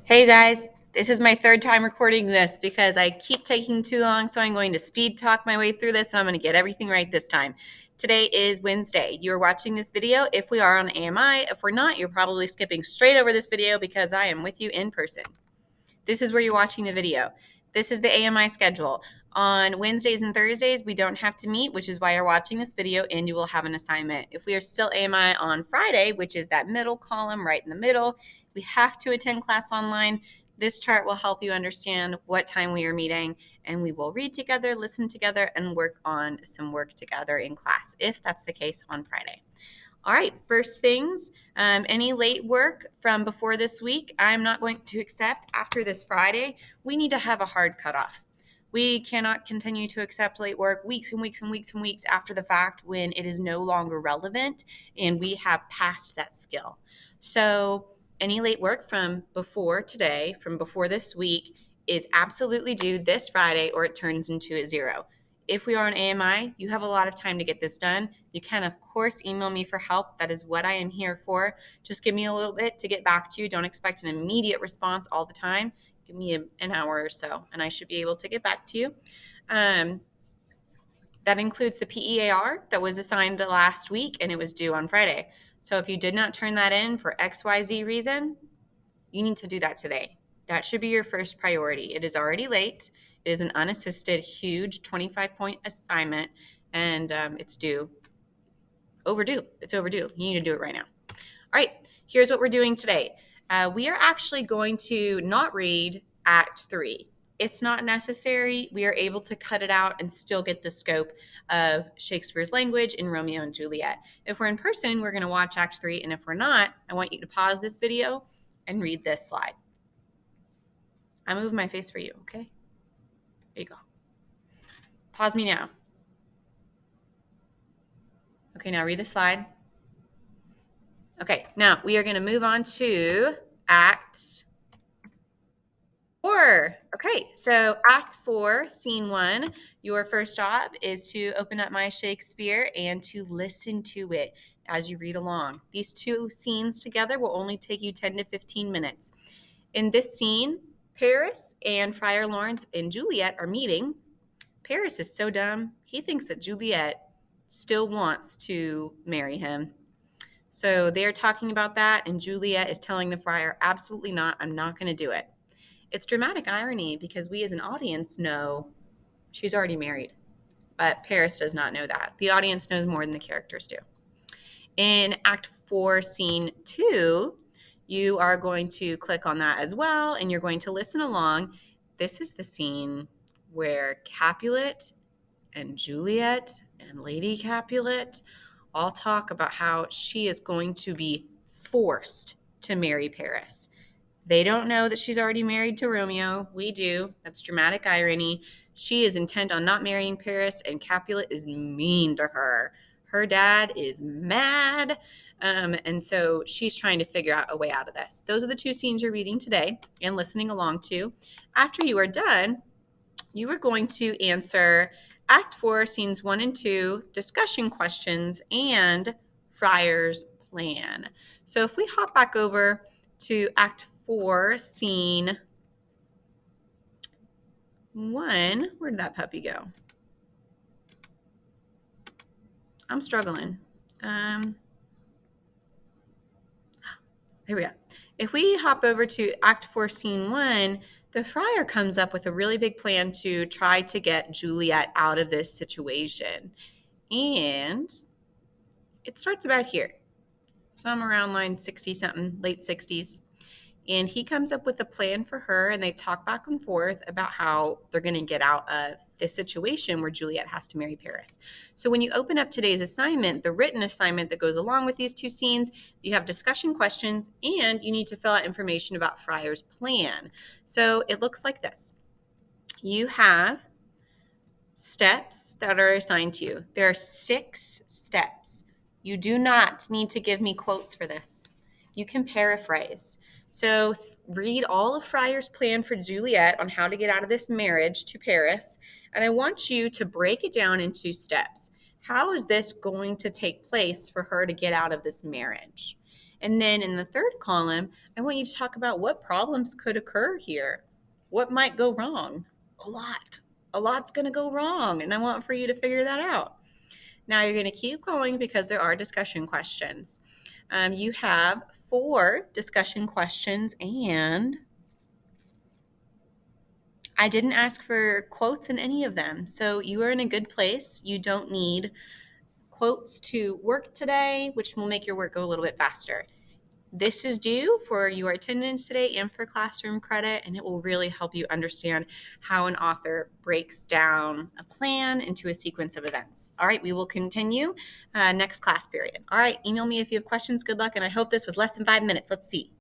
Hey guys, this is my third time recording this because I keep taking too long, so I'm going to speed talk my way through this and I'm going to get everything right this time. Today is Wednesday. You're watching this video if we are on AMI. If we're not, you're probably skipping straight over this video because I am with you in person. This is where you're watching the video. This is the AMI schedule. On Wednesdays and Thursdays, we don't have to meet, which is why you're watching this video, and you will have an assignment. If we are still AMI on Friday, which is that middle column right in the middle, we have to attend class online. This chart will help you understand what time we are meeting, and we will read together, listen together, and work on some work together in class, if that's the case on Friday. All right, first things, any late work from before this week, I'm not going to accept after this Friday. We need to have a hard cutoff. We cannot continue to accept late work weeks and weeks and weeks and weeks after the fact when it is no longer relevant and we have passed that skill. So any late work from before today, from before this week, is absolutely due this Friday or it turns into a zero. If we are on AMI, you have a lot of time to get this done. You can, of course, email me for help. That is what I am here for. Just give me a little bit to get back to you. Don't expect an immediate response all the time. Give me an hour or so, and I should be able to get back to you. That includes the PEAR that was assigned last week, and it was due on Friday. So if you did not turn that in for XYZ reason, you need to do that today. That should be your first priority. It is already late. It is an unassisted, huge 25-point assignment, and it's due. Overdue. It's overdue. You need to do it right now. All right, here's what we're doing today. We are actually going to not read Act 3. It's not necessary. We are able to cut it out and still get the scope of Shakespeare's language in Romeo and Juliet. If we're in person, we're going to watch Act 3, and if we're not, I want you to pause this video and read this slide. I move my face for you, okay? There you go. Pause me now. Okay, now read the slide. Okay, now we are going to move on to Act 4. Okay, so Act 4, Scene 1, your first job is to open up my Shakespeare and to listen to it as you read along. These two scenes together will only take you 10 to 15 minutes. In this scene, Paris and Friar Lawrence and Juliet are meeting. Paris is so dumb. He thinks that Juliet still wants to marry him. So they're talking about that, and Juliet is telling the friar, absolutely not, I'm not going to do it. It's dramatic irony because we as an audience know she's already married, but Paris does not know that. The audience knows more than the characters do. In Act 4, Scene 2, you are going to click on that as well, and you're going to listen along. This is the scene where Capulet and Juliet and Lady Capulet all talk about how she is going to be forced to marry Paris. They don't know that she's already married to Romeo. We do. That's dramatic irony. She is intent on not marrying Paris, and Capulet is mean to her. Her dad is mad, and so she's trying to figure out a way out of this. Those are the two scenes you're reading today and listening along to. After you are done, you are going to answer Act 4, Scenes 1 and 2, discussion questions, and Friar's plan. So if we hop back over to Act 4, Scene 1, where did that puppy go? I'm struggling. Here we go. If we hop over to Act 4, Scene 1, the friar comes up with a really big plan to try to get Juliet out of this situation. And it starts about here. So I'm around line 60-something, late 60s. And he comes up with a plan for her, and they talk back and forth about how they're going to get out of this situation where Juliet has to marry Paris. So when you open up today's assignment, the written assignment that goes along with these two scenes, you have discussion questions, and you need to fill out information about Friar's plan. So it looks like this. You have steps that are assigned to you. There are 6 steps. You do not need to give me quotes for this. You can paraphrase. So read all of Friar's plan for Juliet on how to get out of this marriage to Paris, and I want you to break it down into steps. How is this going to take place for her to get out of this marriage? And then in the third column, I want you to talk about what problems could occur here. What might go wrong? A lot. A lot's going to go wrong, and I want for you to figure that out. Now you're going to keep going because there are discussion questions. You have 4 discussion questions, and I didn't ask for quotes in any of them. So you are in a good place. You don't need quotes to work today, which will make your work go a little bit faster. This is due for your attendance today and for classroom credit, and it will really help you understand how an author breaks down a plan into a sequence of events. All right, we will continue next class period. All right, email me if you have questions. Good luck, and I hope this was less than 5 minutes. Let's see.